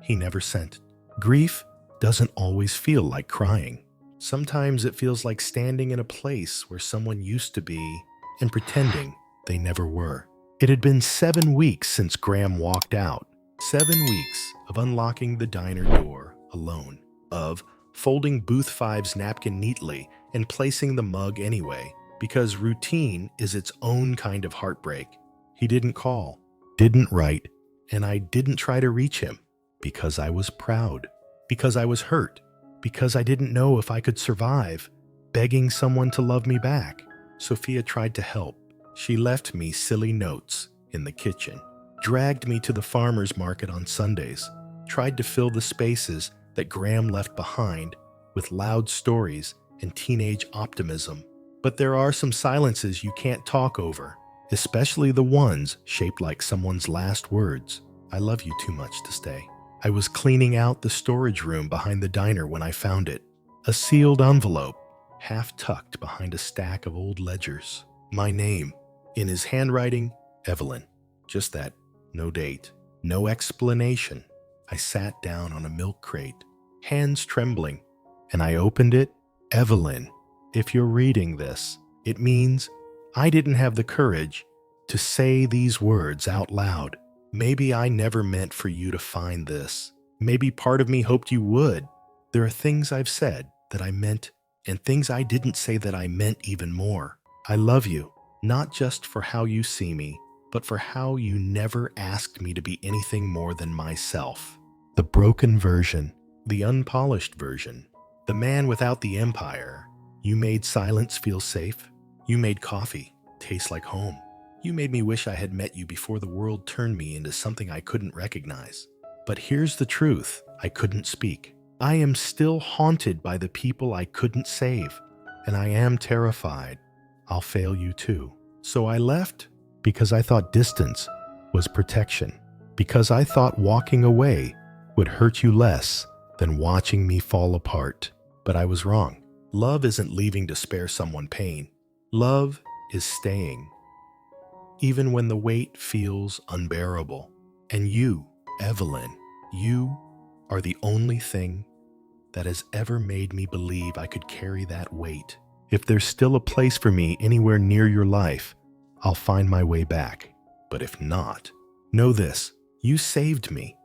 he never sent. Grief doesn't always feel like crying. Sometimes it feels like standing in a place where someone used to be and pretending they never were. It had been 7 weeks since Graham walked out. 7 weeks of unlocking the diner door alone, of folding Booth 5's napkin neatly and placing the mug anyway, because routine is its own kind of heartbreak. He didn't call, didn't write, and I didn't try to reach him because I was proud, because I was hurt, because I didn't know if I could survive begging someone to love me back. Sophia tried to help. She left me silly notes in the kitchen, dragged me to the farmer's market on Sundays, tried to fill the spaces that Graham left behind with loud stories and teenage optimism. But there are some silences you can't talk over, especially the ones shaped like someone's last words. I love you too much to stay. I was cleaning out the storage room behind the diner when I found it. A sealed envelope, half tucked behind a stack of old ledgers. My name, in his handwriting, Evelyn. Just that, no date, no explanation. I sat down on a milk crate, hands trembling, and I opened it. Evelyn, if you're reading this, it means I didn't have the courage to say these words out loud. Maybe I never meant for you to find this. Maybe part of me hoped you would. There are things I've said that I meant and things I didn't say that I meant even more. I love you, not just for how you see me, but for how you never asked me to be anything more than myself. The broken version, the unpolished version, the man without the empire. You made silence feel safe. You made coffee taste like home. You made me wish I had met you before the world turned me into something I couldn't recognize. But here's the truth. I couldn't speak. I am still haunted by the people I couldn't save, and I am terrified I'll fail you too. So I left because I thought distance was protection, because I thought walking away would hurt you less than watching me fall apart. But I was wrong. Love isn't leaving to spare someone pain. Love is staying, even when the weight feels unbearable. And you, Evelyn, you are the only thing that has ever made me believe I could carry that weight. If there's still a place for me anywhere near your life, I'll find my way back. But if not, know this, you saved me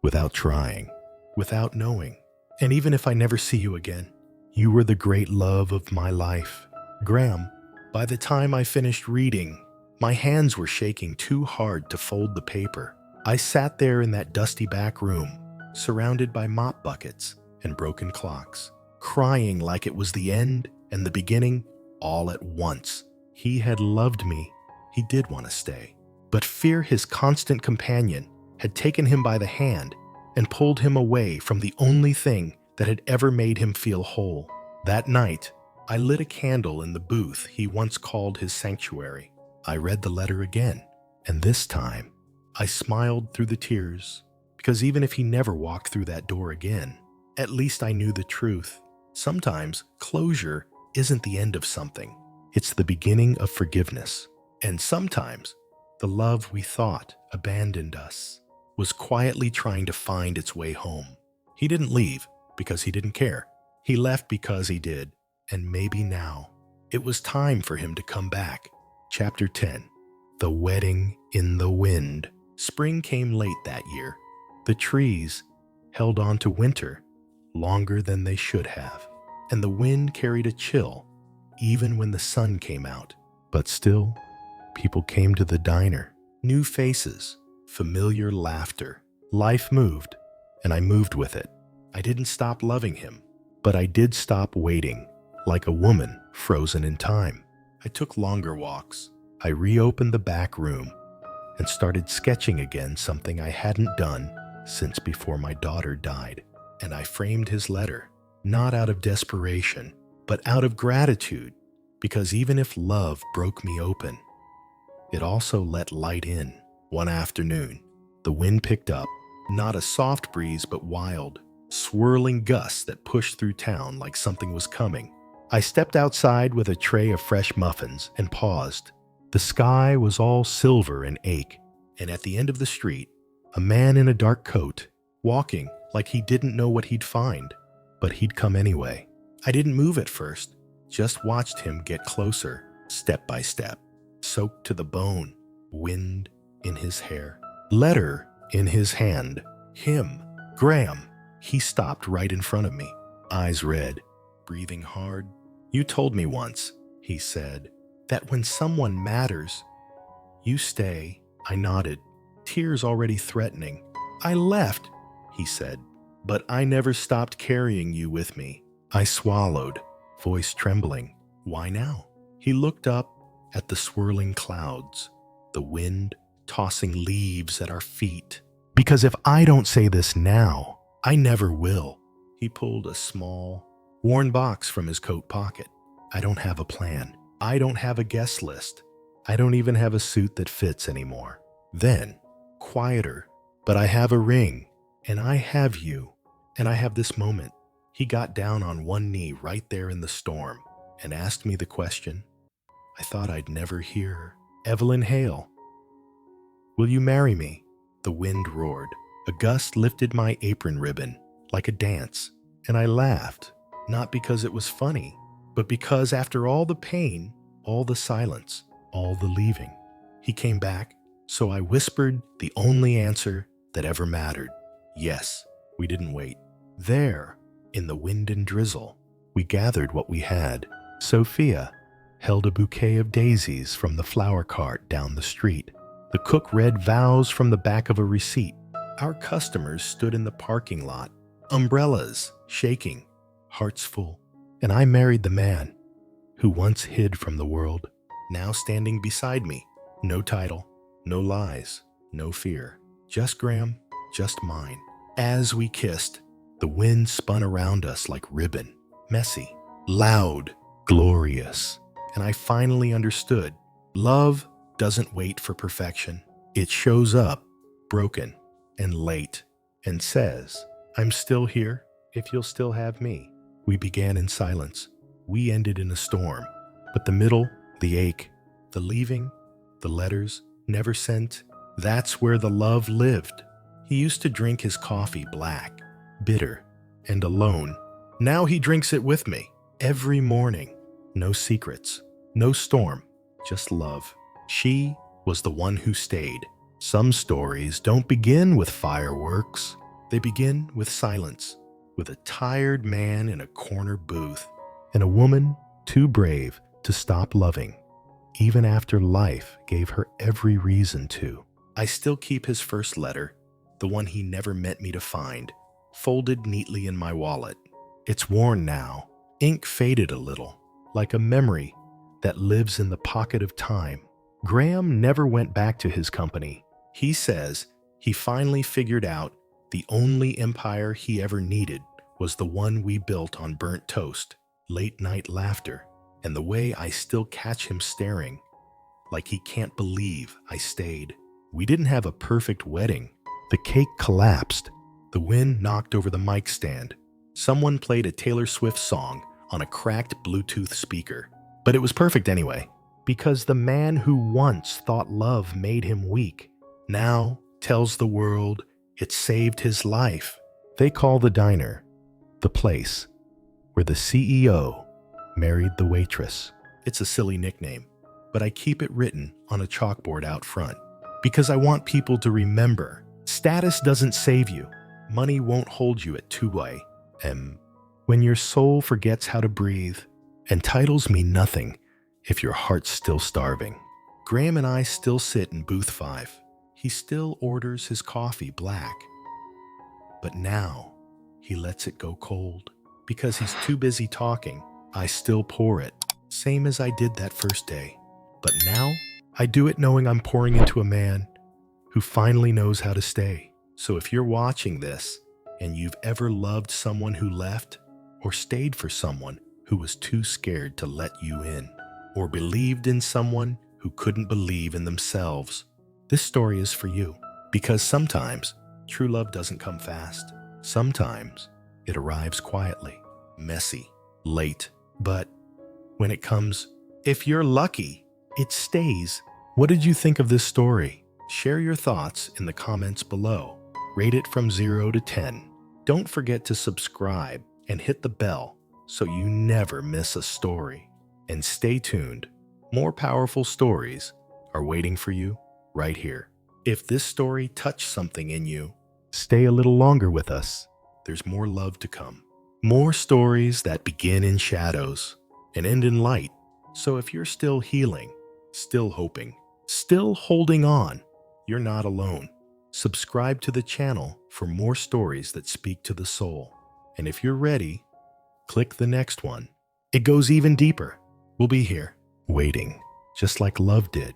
without trying, without knowing. And even if I never see you again, you were the great love of my life. Graham, by the time I finished reading, my hands were shaking too hard to fold the paper. I sat there in that dusty back room, surrounded by mop buckets and broken clocks, crying like it was the end and the beginning all at once. He had loved me. He did want to stay. But fear, his constant companion, had taken him by the hand and pulled him away from the only thing that had ever made him feel whole. That night, I lit a candle in the booth he once called his sanctuary. I read the letter again, and this time, I smiled through the tears, because even if he never walked through that door again, at least I knew the truth. Sometimes closure isn't the end of something. It's the beginning of forgiveness. And sometimes the love we thought abandoned us was quietly trying to find its way home. He didn't leave because he didn't care. He left because he did. And maybe now it was time for him to come back. Chapter 10. The Wedding in the Wind. Spring came late that year. The trees held on to winter longer than they should have, and the wind carried a chill even when the sun came out. But still, people came to the diner. New faces, familiar laughter. Life moved, and I moved with it. I didn't stop loving him, but I did stop waiting, like a woman frozen in time. I took longer walks. I reopened the back room and started sketching again, something I hadn't done since before my daughter died. And I framed his letter, not out of desperation, but out of gratitude, because even if love broke me open, it also let light in. One afternoon, the wind picked up, not a soft breeze, but wild, swirling gusts that pushed through town like something was coming. I stepped outside with a tray of fresh muffins and paused. The sky was all silver and ache, and at the end of the street, a man in a dark coat, walking like he didn't know what he'd find, but he'd come anyway. I didn't move at first, just watched him get closer, step by step, soaked to the bone, wind in his hair, letter in his hand. Him, Graham. He stopped right in front of me, eyes red, breathing hard. "You told me once," he said, "that when someone matters, you stay." I nodded, tears already threatening. "I left," he said, "but I never stopped carrying you with me." I swallowed, voice trembling. "Why now?" He looked up at the swirling clouds, the wind tossing leaves at our feet. "Because if I don't say this now, I never will." He pulled a small, worn box from his coat pocket. "I don't have a plan. I don't have a guest list. I don't even have a suit that fits anymore." Then, quieter, "But I have a ring, and I have you, and I have this moment." He got down on one knee right there in the storm and asked me the question I thought I'd never hear. "Evelyn Hale, will you marry me?" The wind roared. A gust lifted my apron ribbon like a dance, and I laughed, not because it was funny, but because after all the pain, all the silence, all the leaving, he came back. So I whispered the only answer that ever mattered. Yes. We didn't wait. There, in the wind and drizzle, we gathered what we had. Sophia held a bouquet of daisies from the flower cart down the street. The cook read vows from the back of a receipt. Our customers stood in the parking lot, umbrellas shaking, hearts full. And I married the man who once hid from the world, now standing beside me. No title, no lies, no fear. Just Graham, just mine. As we kissed, the wind spun around us like ribbon, messy, loud, glorious. And I finally understood. Love doesn't wait for perfection. It shows up, broken and late, and says, "I'm still here if you'll still have me." We began in silence. We ended in a storm. But the middle, the ache, the leaving, the letters never sent, that's where the love lived. He used to drink his coffee black, bitter, and alone. Now he drinks it with me every morning. No secrets, no storm, just love. She was the one who stayed. Some stories don't begin with fireworks. They begin with silence, with a tired man in a corner booth, and a woman too brave to stop loving, even after life gave her every reason to. I still keep his first letter, the one he never meant me to find, folded neatly in my wallet. It's worn now, ink faded a little, like a memory that lives in the pocket of time. Graham never went back to his company. He says he finally figured out the only empire he ever needed was the one we built on burnt toast, late-night laughter, and the way I still catch him staring, like he can't believe I stayed. We didn't have a perfect wedding. The cake collapsed. The wind knocked over the mic stand. Someone played a Taylor Swift song on a cracked Bluetooth speaker. But it was perfect anyway, because the man who once thought love made him weak now tells the world it saved his life. They call the diner the place where the CEO married the waitress. It's a silly nickname, but I keep it written on a chalkboard out front because I want people to remember status doesn't save you. Money won't hold you at two-way. When your soul forgets how to breathe, and titles mean nothing if your heart's still starving. Graham and I still sit in booth 5. He still orders his coffee black. But now, he lets it go cold. Because he's too busy talking, I still pour it, same as I did that first day. But now, I do it knowing I'm pouring into a man who finally knows how to stay. So if you're watching this, and you've ever loved someone who left, or stayed for someone who was too scared to let you in, or believed in someone who couldn't believe in themselves, this story is for you. Because sometimes true love doesn't come fast. Sometimes it arrives quietly, messy, late, but When it comes, if you're lucky, it stays. What did you think of this story? Share your thoughts in the comments below. Rate it from 0 to 10. Don't forget to subscribe and hit the bell so you never miss a story. And stay tuned. More powerful stories are waiting for you right here. If this story touched something in you, stay a little longer with us. There's more love to come. More stories that begin in shadows and end in light. So if you're still healing, still hoping, still holding on, you're not alone. Subscribe to the channel for more stories that speak to the soul. And if you're ready, click the next one. It goes even deeper. We'll be here, waiting, just like love did.